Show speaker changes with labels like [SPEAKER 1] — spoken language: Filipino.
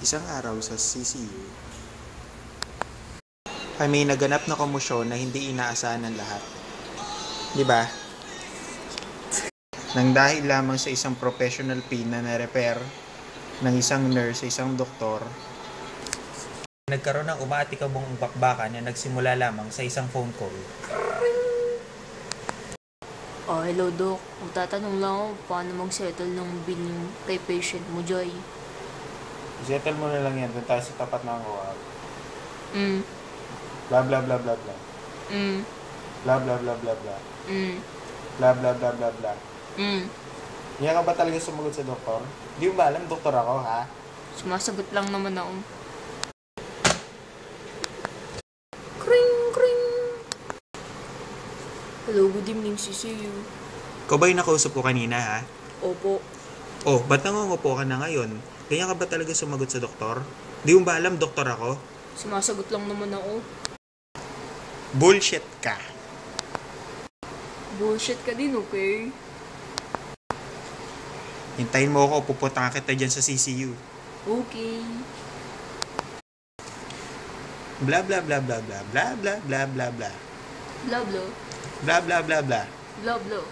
[SPEAKER 1] Isang araw sa CCU, ay may naganap na komosyon na hindi inaasahan ng lahat. Di ba? Nang dahil lamang sa isang professional pin na na-repair ng isang nurse sa isang doktor, nagkaroon ng umaatikabong bakbakan na nagsimula lamang sa isang phone call.
[SPEAKER 2] Hello Doc. Magtatanong lang ako paano mag-settle ng bill yung kay patient mo, Joy.
[SPEAKER 1] Settle mo na lang yan, doon tayo sa tapat ng OAP. Bla bla bla bla bla. Bla bla bla bla bla. Bla bla bla bla bla. Hindi ka ba talaga sumagot sa doktor? Di mo ba alam, doktor ako, ha?
[SPEAKER 2] Sumasagot lang naman ako. Kring, kring. Hello, good evening, CCU.
[SPEAKER 1] Ikaw ba yung nakausap ko kanina, ha?
[SPEAKER 2] Opo.
[SPEAKER 1] Oh, ba't nangungupo ka na ngayon? Ganyan ka ba talaga sumagot sa doktor? Di mo ba alam, doktor ako?
[SPEAKER 2] Sumasagot lang naman ako.
[SPEAKER 1] Bullshit ka.
[SPEAKER 2] Bullshit ka din, okay?
[SPEAKER 1] Hintayin mo ako, pupunta kita dyan sa CCU.
[SPEAKER 2] Okay.
[SPEAKER 1] Bla bla bla bla bla bla bla bla bla bla.
[SPEAKER 2] Blah, blah.
[SPEAKER 1] Bla bla bla bla.
[SPEAKER 2] Blah, blah.